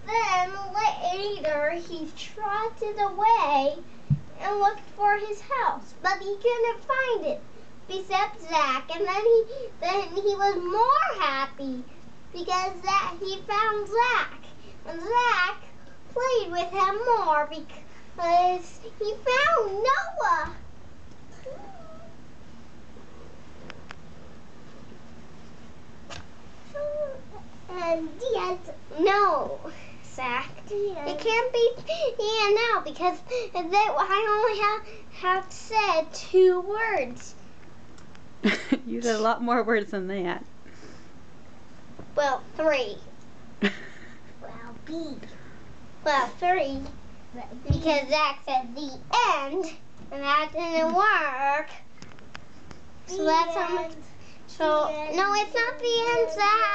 then later he trotted away and looked for his house, but he couldn't find it, except Zach. And then he was more happy because he found Zach, and Zach played with him more because he found Noah. And the end. No, Zach. It can't be the end now because I only have said 2 words. You said a lot more words than that. Well, 3. Well, 3. Because Zach said the end, and that didn't work. So that's how much. So no, it's not the end, Zach.